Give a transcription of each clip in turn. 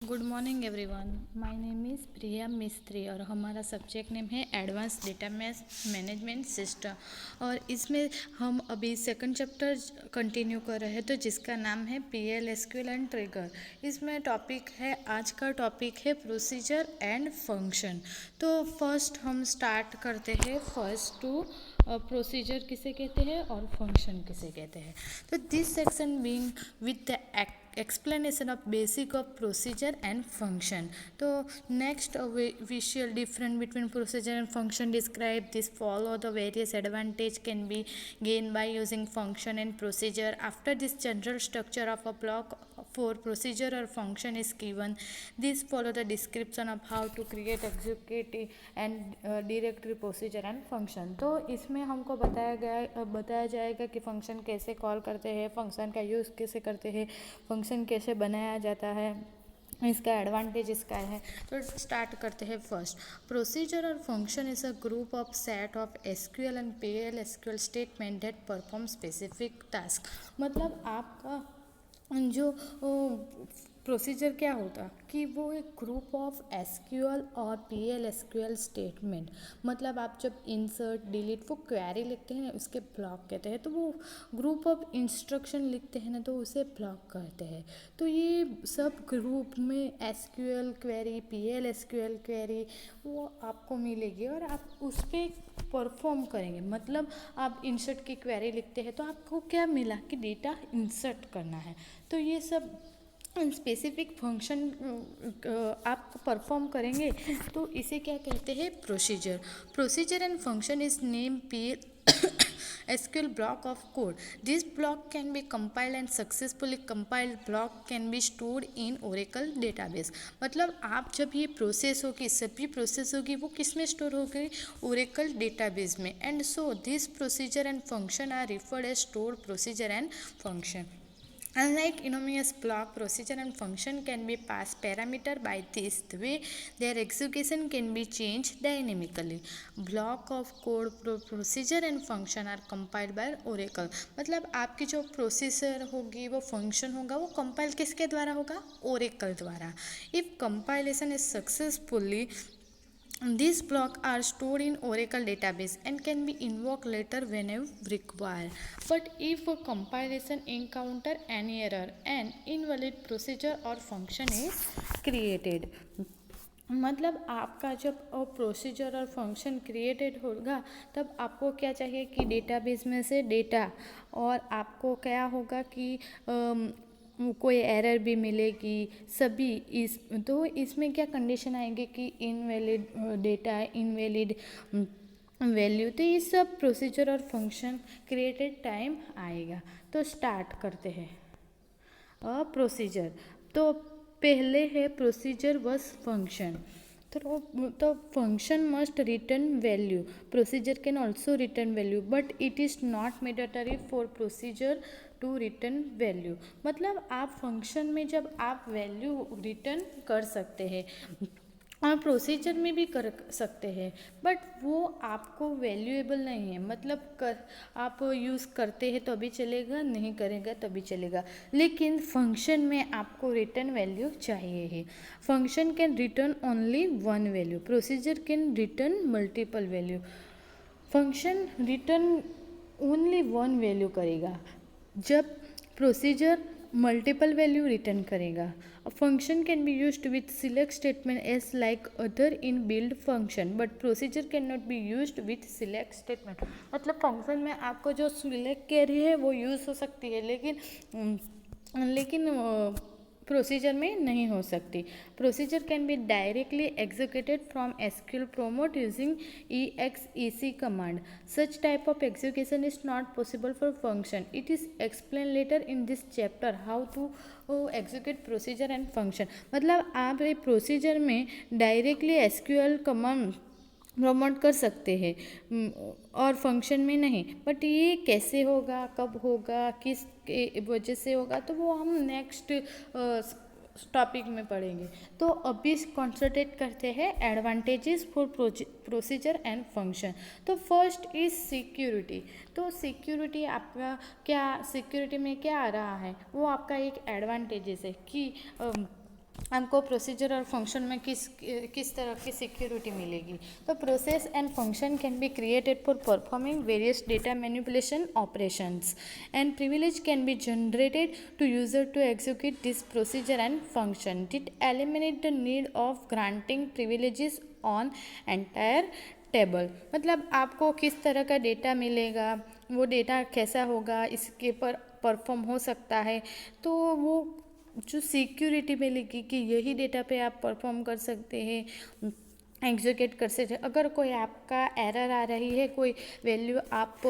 Good morning everyone. My name is Priya Mistry और हमारा subject name है एडवांस डेटाबेस मैनेजमेंट सिस्टम। और इसमें हम अभी सेकंड चैप्टर कंटिन्यू कर रहे हैं तो जिसका नाम है पीएल एसक्यूएल एंड ट्रिगर। इसमें टॉपिक है, आज का टॉपिक है प्रोसीजर एंड फंक्शन। तो फर्स्ट हम स्टार्ट करते हैं फर्स्ट टू प्रोसीजर किसे कहते हैं और फंक्शन किसे कहते हैं। तो this section being with the explanation of basic of procedure and function. So next visual difference between procedure and function describe this follow the various advantage can be gained by using function and procedure. After this general structure of a block for procedure or function is given, this follow the description of how to create execute and directory procedure and function. तो इसमें हमको बताया जाएगा कि function कैसे call करते हैं, function का यूज़ कैसे करते हैं, फंक्शन कैसे बनाया जाता है, इसका एडवांटेज इसका है। तो स्टार्ट करते हैं फर्स्ट। प्रोसीजर और function is a group of set of SQL and PL SQL statement that perform specific task. मतलब आपका जो प्रोसीजर क्या होता कि वो एक ग्रुप ऑफ एसक्यूएल और पीएल एसक्यूएल स्टेटमेंट, मतलब आप जब इंसर्ट डिलीट वो क्वेरी लिखते हैं ना उसके ब्लॉक कहते हैं। तो वो ग्रुप ऑफ इंस्ट्रक्शन लिखते हैं ना तो उसे ब्लॉक कहते हैं। तो ये सब ग्रुप में SQL query PL SQL query वो आपको मिलेगी और आप उस पर परफॉर्म करेंगे। मतलब आप इंसर्ट की क्वेरी लिखते हैं तो आपको क्या मिला कि डेटा इंसर्ट करना है। तो ये सब स्पेसिफिक फंक्शन आप परफॉर्म करेंगे तो इसे क्या कहते हैं, procedure. Procedure and function is name P SQL block of code. This block can be compiled and successfully compiled block can be stored in Oracle database. मतलब आप जब ये प्रोसेस होगी, सभी प्रोसेस होगी वो किस में स्टोर होगी, ओरेकल डेटाबेस में। And so this procedure and function are referred as store procedure and function. Unlike anonymous block, procedure and function can be passed parameter by this way their execution can be changed dynamically. Block of code procedure and function are compiled by Oracle. मतलब आपकी जो procedure होगी वो function होगा वो compile किसके द्वारा होगा, ओरेकल द्वारा। If compilation is successfully, these blocks are stored in Oracle database and can be invoked later whenever required. But if a compilation encounter any error, an invalid procedure or function is created. मतलब आपका जब procedure और function created होगा तब आपको क्या चाहिए कि डेटाबेस में से डेटा, और आपको क्या होगा कि कोई एरर भी मिलेगी सभी। इसमें क्या कंडीशन आएंगे कि इनवैलिड डेटा, इनवैलिड वैल्यू। तो ये सब प्रोसीजर और फंक्शन क्रिएटेड टाइम आएगा। तो स्टार्ट करते हैं प्रोसीजर। तो पहले है प्रोसीजर वस फंक्शन। तो function must return value, procedure can also return value but it is not mandatory for procedure to return value. मतलब आप फंक्शन में जब आप वैल्यू रिटर्न कर सकते हैं और प्रोसीजर में भी कर सकते हैं, बट वो आपको वैल्यूएबल नहीं है। मतलब आप यूज़ करते हैं तो अभी चलेगा, नहीं करेगा तभी चलेगा, लेकिन फंक्शन में आपको रिटर्न वैल्यू चाहिए ही। Function can return only one value, procedure can return multiple value. Function return only one value करेगा जब प्रोसीजर मल्टीपल वैल्यू रिटर्न करेगा। A function can be used with select statement as like other in build function, but procedure cannot be used with select statement. मतलब function में आपको जो select query है वो use हो सकती है, लेकिन प्रोसीजर में नहीं हो सकती। Procedure can be directly executed from SQL promote using EXEC command. Such type of execution is not possible for function. It is explained later in this chapter how to execute procedure and function. मतलब आप ये procedure में directly SQL command promote कर सकते हैं और function में नहीं। बट ये कैसे होगा, कब होगा, किस वजह से होगा, तो वो हम नेक्स्ट टॉपिक में पढ़ेंगे। तो अभी कॉन्सेंट्रेट करते हैं advantages for procedure and function. तो फर्स्ट इज सिक्योरिटी। तो सिक्योरिटी आपका क्या, सिक्योरिटी में क्या आ रहा है, वो आपका एक एडवांटेजेस है कि आपको प्रोसीजर और फंक्शन में किस तरह की सिक्योरिटी मिलेगी। तो process and function can be created for performing various data manipulation operations and privilege can be generated to user to execute this procedure and function. It eliminate the need of granting privileges on entire table. मतलब आपको किस तरह का data मिलेगा, वो data कैसा होगा, इसके पर परफॉर्म हो सकता है। तो वो जो सिक्योरिटी मिलेगी कि यही डेटा पे आप परफॉर्म कर सकते हैं, एग्जीक्यूट कर सकते हैं। अगर कोई आपका एरर आ रही है, कोई वैल्यू आप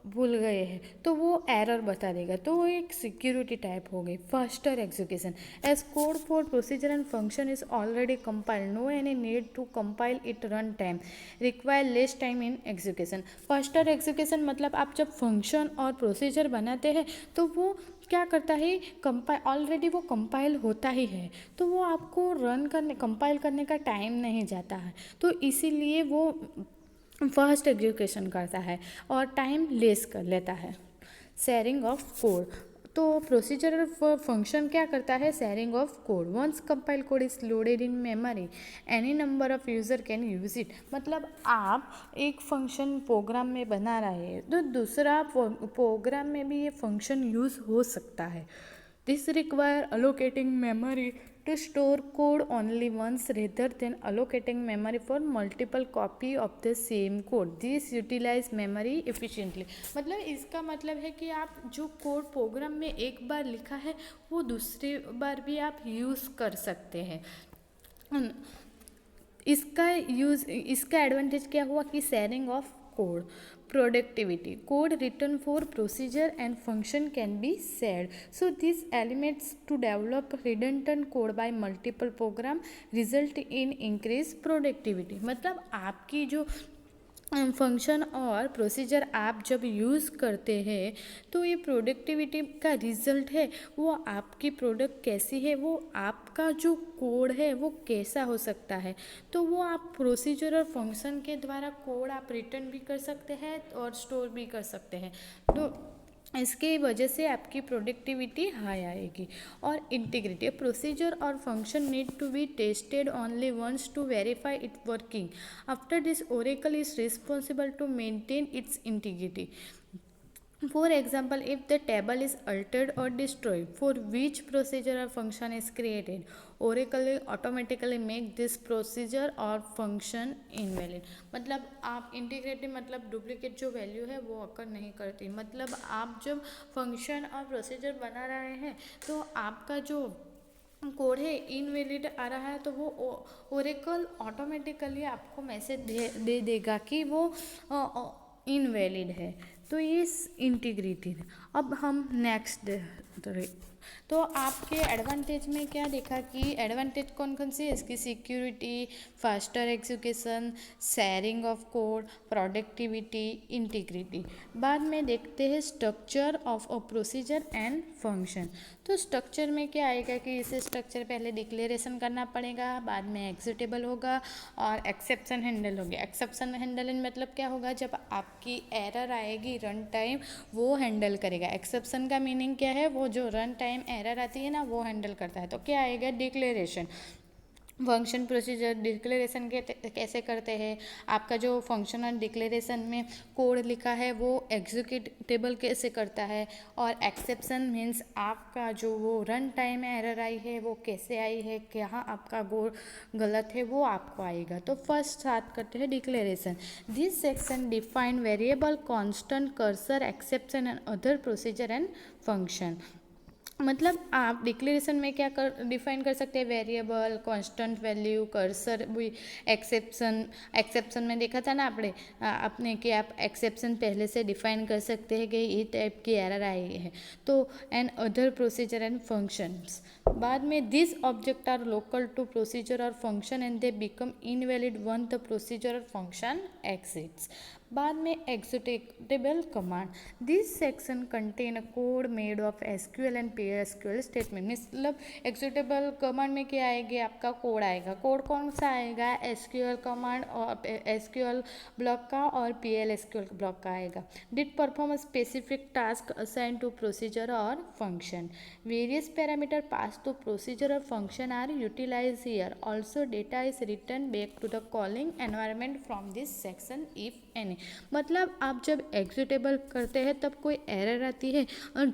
भूल गए हैं, तो वो एरर बता देगा। तो वो एक सिक्योरिटी टाइप हो गई। Faster execution as code for procedure and function is already compiled, no any need to compile it, run time require less time in execution. Faster execution मतलब आप जब फंक्शन और प्रोसीजर बनाते हैं तो वो क्या करता है, ऑलरेडी वो कंपाइल होता ही है, तो वो आपको कंपाइल करने का टाइम नहीं जाता है। तो इसीलिए वो फास्ट एग्जीक्यूशन करता है और टाइम लेस कर लेता है। शेयरिंग ऑफ कोड, तो प्रोसीजर फंक्शन क्या करता है, sharing of code. Once compile code is loaded in memory any number of user can use it. मतलब आप एक फंक्शन प्रोग्राम में बना रहे हैं तो दूसरा प्रोग्राम में भी ये फंक्शन यूज़ हो सकता है। This require allocating memory to store code only once rather than allocating memory for multiple copy of the same code. This utilize memory efficiently। मतलब इसका मतलब है कि आप जो कोड प्रोग्राम में एक बार लिखा है वो दूसरी बार भी आप यूज़ कर सकते हैं। इसका एडवांटेज क्या हुआ कि sharing of code. Productivity, code written for procedure and function can be shared, so these elements to develop redundant code by multiple program result in increased productivity। मतलब आपकी जो फंक्शन और प्रोसीजर आप जब यूज़ करते हैं तो ये प्रोडक्टिविटी का रिजल्ट है, वो आपकी प्रोडक्ट कैसी है, वो आपका जो कोड है वो कैसा हो सकता है। तो वो आप प्रोसीजर और फंक्शन के द्वारा कोड आप रिटर्न भी कर सकते हैं और स्टोर भी कर सकते हैं। तो इसके वजह से आपकी प्रोडक्टिविटी हाई आएगी। और इंटीग्रिटी, प्रोसीजर और function need to be tested only once to verify it working. After this Oracle is responsible to maintain its integrity. For example, if the table is altered or destroyed for which procedure or function is created, Oracle will automatically make this procedure or function invalid। मतलब आप integrity मतलब duplicate जो value है वो अकर नहीं करती। मतलब आप जब फंक्शन और प्रोसीजर बना रहे हैं तो आपका जो कोड है इनवैलिड आ रहा है तो वो ओरेकल ऑटोमेटिकली आपको मैसेज दे देगा कि वो इनवैलिड है। तो ये इंटीग्रिटी। अब हम नेक्स्ट तो आपके एडवांटेज में क्या देखा कि एडवांटेज कौन कौन सी है इसकी, security, faster execution, sharing of code, productivity, integrity. बाद में देखते हैं structure of a procedure and function. तो स्ट्रक्चर में क्या आएगा कि इसे स्ट्रक्चर पहले डिक्लेरेशन करना पड़ेगा, बाद में एग्जीक्यूटेबल होगा और एक्सेप्शन हैंडल होगी। एक्सेप्शन हैंडल मतलब क्या होगा, जब आपकी एरर आएगी रन टाइम वो हैंडल करेगा। एक्सेप्शन का मीनिंग क्या है, वो जो रन टाइम एरर आती है ना वो हैंडल करता है। तो क्या आएगा, डिक्लेरेशन। फंक्शन प्रोसीजर डिक्लेरेशन कैसे करते हैं, आपका जो फंक्शन और डिक्लेरेशन में कोड लिखा है वो एग्जीक्यूटेबल कैसे करता है। और एक्सेप्शन मीन्स आपका जो वो रन टाइम एरर आई है वो कैसे आई है, क्या आपका गलत है वो आपको आएगा। तो फर्स्ट स्टार्ट करते हैं declaration. This section define variable, constant, cursor, exception and other procedure and function. मतलब आप डिक्लेरेशन में क्या डिफाइन कर सकते हैं, वेरिएबल, कांस्टेंट वैल्यू, कर्सर भी, एक्सेप्शन में देखा था ना आपने कि आप एक्सेप्शन पहले से डिफाइन कर सकते हैं कि ये टाइप की एरर आई है। तो and other procedure and functions. बाद में this object are local to procedure और function and they become invalid when the procedure और फंक्शन एग्जिट्स। बाद में executable command. This section contain a code made of SQL and PSQL statement. मतलब executable command में क्या आएगी, आपका code आएगा. कोड कौन सा आएगा, SQL कमांड और SQL ब्लॉक का और PLSQL ब्लॉक का आएगा. Did perform a specific task assigned to procedure or function. Various parameter passed to procedure or function are utilized here. Also data is returned back to the calling environment from this section if any. मतलब आप जब executable करते हैं तब कोई error आती है और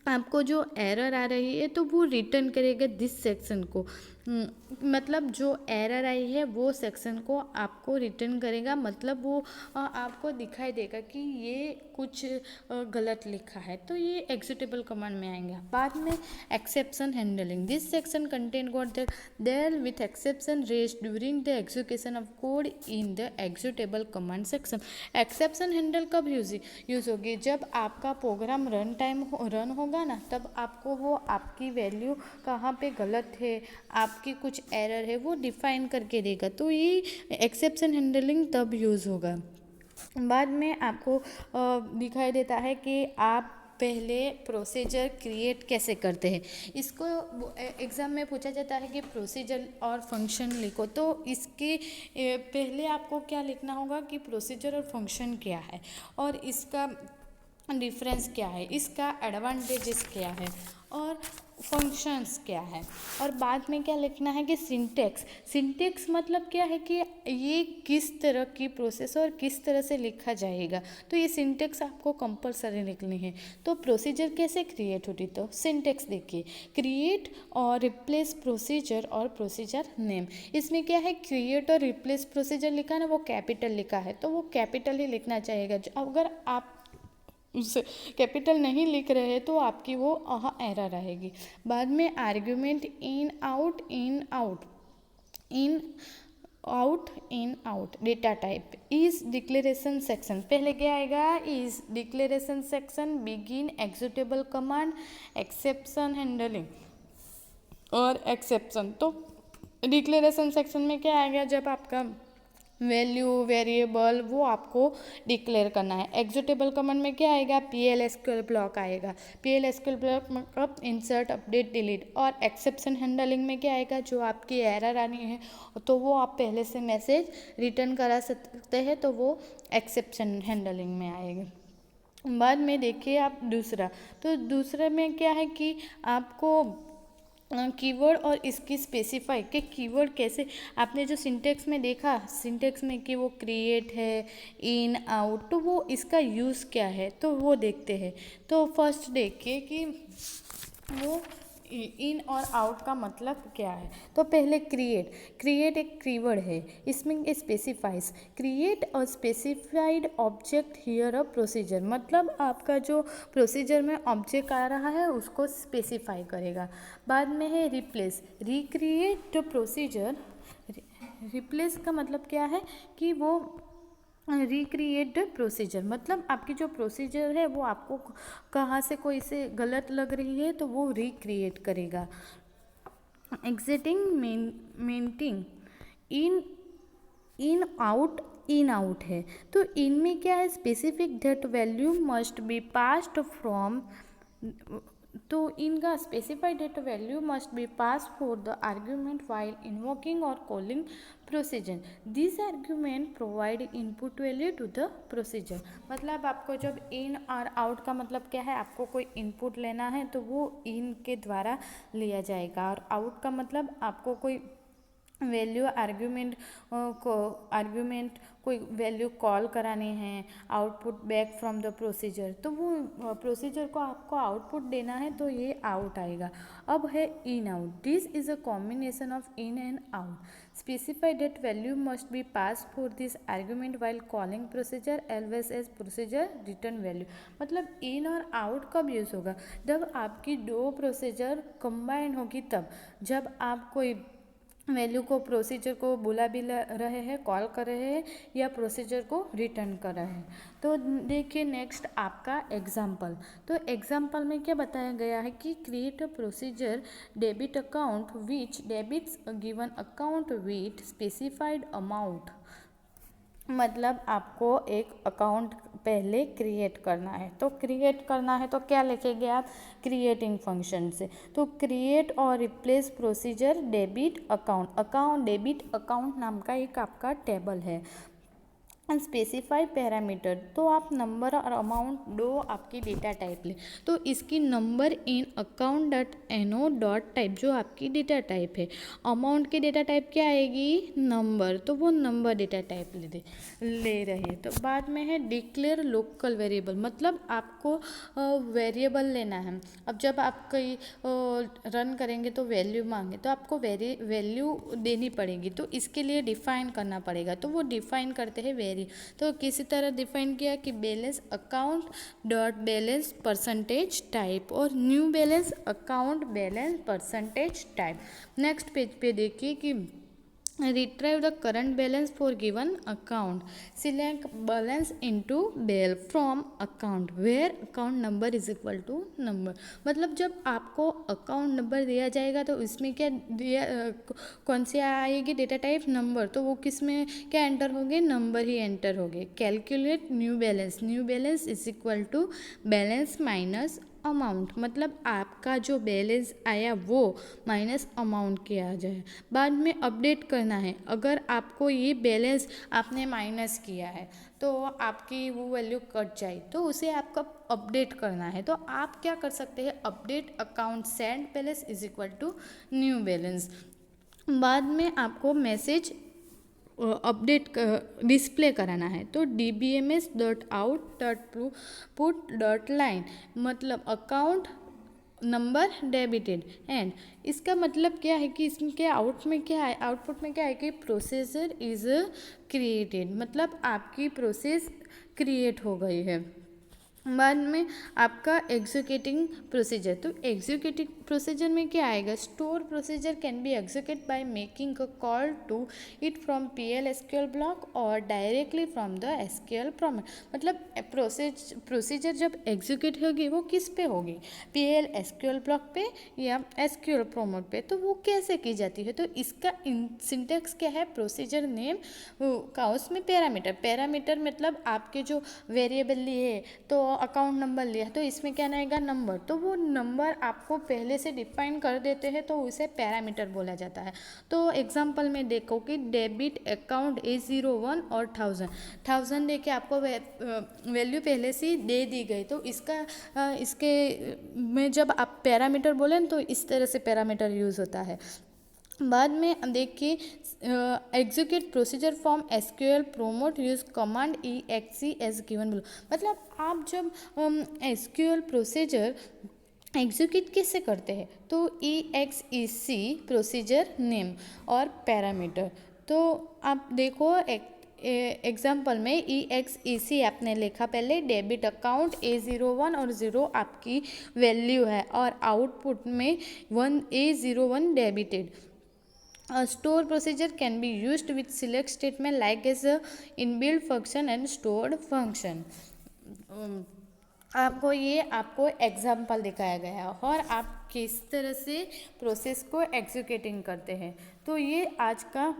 आपको जो एरर आ रही है तो वो रिटर्न करेगा दिस सेक्शन को. मतलब जो एरर आई है वो सेक्शन को आपको रिटर्न करेगा. मतलब वो आपको दिखाई देगा कि ये कुछ गलत लिखा है, तो ये एग्जीक्यूटेबल कमांड में आएंगे. बाद में exception handling. This section contain together with exception raised during the execution of code in the executable command section. Exception handle कब यूज होगी, जब आपका प्रोग्राम रन होगा ना, तब आपको वो आपकी वैल्यू कहाँ पे गलत है, आपकी कुछ एरर है, वो डिफाइन करके देगा. तो ये एक्सेप्शन हैंडलिंग तब यूज़ होगा. बाद में आपको दिखाई देता है कि आप पहले प्रोसीजर क्रिएट कैसे करते हैं. इसको एग्ज़ाम में पूछा जाता है कि प्रोसीजर और फंक्शन लिखो. तो इसके पहले आपको क्या लिखना होगा कि प्रोसीजर और फंक्शन क्या है और इसका डिफरेंस क्या है, इसका एडवांटेजेस क्या है और फंक्शंस क्या है. और बाद में क्या लिखना है कि सिंटेक्स मतलब क्या है कि ये किस तरह की प्रोसेस और किस तरह से लिखा जाएगा. तो ये सिंटेक्स आपको कंपलसरी लिखनी है. तो प्रोसीजर कैसे क्रिएट होती, तो सिंटेक्स देखिए, क्रिएट और रिप्लेस प्रोसीजर और प्रोसीजर नेम. इसमें क्या है, क्रिएट और रिप्लेस प्रोसीजर लिखा है ना, वो कैपिटल लिखा है तो वो कैपिटल ही लिखना चाहिए. अगर आप उसे कैपिटल नहीं लिख रहे तो आपकी वो एरर रहेगी. बाद में argument in out data type is declaration section. पहले क्या आएगा, is declaration section, begin executable command, exception handling और एक्सेप्शन. तो डिक्लेरेशन सेक्शन में क्या आएगा, जब आपका वैल्यू वेरिएबल वो आपको डिक्लेयर करना है. एग्जीक्यूटेबल कमांड में क्या आएगा, PLSQL ब्लॉक आएगा. PLSQL ब्लॉक मतलब इंसर्ट अपडेट डिलीट. और एक्सेप्शन हैंडलिंग में क्या आएगा, जो आपकी एरर आनी है तो वो आप पहले से मैसेज रिटर्न करा सकते हैं, तो वो एक्सेप्शन हैंडलिंग में आएगा. बाद में देखिए आप दूसरा, तो दूसरे में क्या है कि आपको कीवर्ड और इसकी स्पेसिफाई के कीवर्ड कैसे, आपने जो सिंटेक्स में देखा, सिंटेक्स में कि वो क्रिएट है, इन आउट, तो वो इसका यूज़ क्या है तो वो देखते हैं. तो फर्स्ट देखिए कि वो इन और आउट का मतलब क्या है. तो पहले क्रिएट एक कीवर्ड है. इसमें स्पेसिफाइज, क्रिएट और specified object here a procedure. मतलब आपका जो प्रोसीजर में ऑब्जेक्ट आ रहा है उसको स्पेसिफाई करेगा. बाद में है replace, recreate the procedure. Replace का मतलब क्या है कि वो रिक्रिएट द प्रोसीजर, मतलब आपकी जो प्रोसीजर है वो आपको कहाँ से कोई से गलत लग रही है तो वो रिक्रिएट करेगा. एग्जिटिंग मेंटिंग इन आउट है. तो इनमें क्या है, specific that value must be passed from. तो इनका specified data value must be pass for the argument while invoking और calling procedure. This argument provide input value to the procedure. मतलब आपको जब इन और आउट का मतलब क्या है, आपको कोई इनपुट लेना है तो वो इन के द्वारा लिया जाएगा. और आउट का मतलब आपको कोई वैल्यू आर्ग्यूमेंट कोई वैल्यू कॉल करानी है, output back from the procedure, तो वो प्रोसीजर को आपको आउटपुट देना है तो ये आउट आएगा. अब है in out. This is a combination of in and out. Specify that value must be pass for this argument while calling procedure always as procedure return value. मतलब इन और आउट कब यूज़ होगा, जब आपकी दो प्रोसीजर कंबाइन होगी तब, जब आप कोई वैल्यू को प्रोसीजर को बुला भी रहे हैं, कॉल कर रहे हैं या प्रोसीजर को रिटर्न कर रहे हैं. तो देखिए नेक्स्ट आपका एग्जाम्पल. तो एग्जाम्पल में क्या बताया गया है कि create a procedure debit account which debits a given account with specified amount. मतलब आपको एक अकाउंट पहले क्रिएट करना है। तो क्रिएट करना है तो क्या लिखेंगे आप, क्रिएटिंग फंक्शन से। तो क्रिएट और replace procedure debit account debit account नाम का एक आपका टेबल है। स्पेसिफाई पैरामीटर, तो आप नंबर और अमाउंट दो आपकी डेटा टाइप ले, तो इसकी नंबर इन अकाउंट डॉट एनो डॉट टाइप जो आपकी डेटा टाइप है। अमाउंट की डेटा टाइप क्या आएगी, नंबर, तो वो नंबर डेटा टाइप ले रही है। तो बाद में है डिक्लेयर लोकल वेरिएबल, मतलब आपको वेरिएबल लेना है। अब जब आप कहीं रन करेंगे तो वैल्यू मांगे तो आपको वैल्यू देनी पड़ेगी, तो इसके लिए डिफाइन करना पड़ेगा। तो वो डिफाइन करते हैं वेरी, तो किसी तरह डिफाइन किया कि balance account dot balance percentage type और new balance account balance percentage type. Next page पे देखिए कि retrieve the current balance for given account, select balance into bell from account where account number is equal to number। मतलब जब आपको account number दिया जाएगा तो इसमें क्या दिया, कौन सी आएगी डेटा टाइप, नंबर, तो वो किस में क्या एंटर होंगे, नंबर ही एंटर होंगे। Calculate new balance is equal to balance minus amount, मतलब आपका जो बैलेंस आया वो माइनस अमाउंट किया जाए। बाद में अपडेट करना है, अगर आपको ये बैलेंस आपने माइनस किया है तो आपकी वो वैल्यू कट जाए तो उसे आपको अपडेट करना है। तो आप क्या कर सकते हैं, update account set balance is equal to new balance. बाद में आपको मैसेज अपडेट डिस्प्ले कराना है, तो dbms dot out dot put dot line, मतलब अकाउंट नंबर डेबिटेड एंड, इसका मतलब क्या है कि इसके आउटपुट में क्या है कि प्रोसेसर इज क्रिएटेड, मतलब आपकी प्रोसेस क्रिएट हो गई है। बाद में आपका एग्जीक्यूटिंग प्रोसीजर, तो एग्जीक्यूटिंग प्रोसीजर में क्या आएगा, store procedure can be execute by making a call to it from PL SQL block और directly from the SQL format. मतलब प्रोसीजर जब एग्जीक्यूट होगी वो किस पे होगी, PL SQL ब्लॉक पे या SQL फॉर्मेट पे, तो वो कैसे की जाती है। तो इसका सिंटेक्स क्या है, प्रोसीजर नेम का उसमें पैरामीटर मतलब आपके जो वेरिएबल लिए तो अकाउंट नंबर लिया तो इसमें क्या आएगा, नंबर, तो वो नंबर आपको पहले से डिफाइन कर देते हैं तो उसे पैरामीटर बोला जाता है। तो एग्जांपल में देखो कि डेबिट अकाउंट A01 और 1000 दे के आपको वैल्यू पहले से दे दी गई, तो इसके में जब आप पैरामीटर बोलें तो इस तरह से पैरामीटर यूज़ होता है। बाद में देखिए execute procedure from SQL prompt use command EXE as given below, मतलब आप जब SQL प्रोसीजर एग्जीक्यूट कैसे करते हैं, तो EXEC प्रोसीजर नेम और पैरामीटर। तो आप देखो एग्जाम्पल में EXEC आपने लिखा पहले, डेबिट अकाउंट A01 और 0 आपकी वैल्यू है और आउटपुट में A01 debited. A store procedure can be used with select statement like as a inbuilt function and stored function। आपको एग्जाम्पल दिखाया गया है और आप किस तरह से प्रोसेस को एग्जीक्यूटिंग करते हैं। तो ये आज का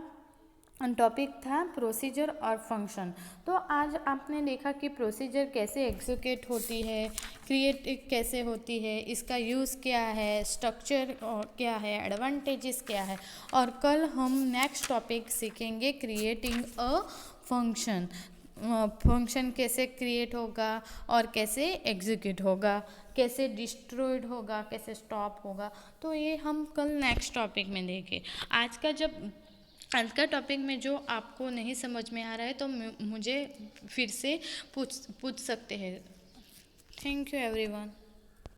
टॉपिक था प्रोसीजर और फंक्शन। तो आज आपने देखा कि प्रोसीजर कैसे एग्जीक्यूट होती है, क्रिएट कैसे होती है, इसका यूज़ क्या है, स्ट्रक्चर क्या है, एडवांटेजेस क्या है, और कल हम नेक्स्ट टॉपिक सीखेंगे क्रिएटिंग अ फंक्शन कैसे क्रिएट होगा और कैसे एग्जीक्यूट होगा, कैसे डिस्ट्रॉयड होगा, कैसे स्टॉप होगा। तो ये हम कल नेक्स्ट टॉपिक में देखें। आज का टॉपिक में जो आपको नहीं समझ में आ रहा है तो मुझे फिर से पूछ सकते हैं। Thank you everyone.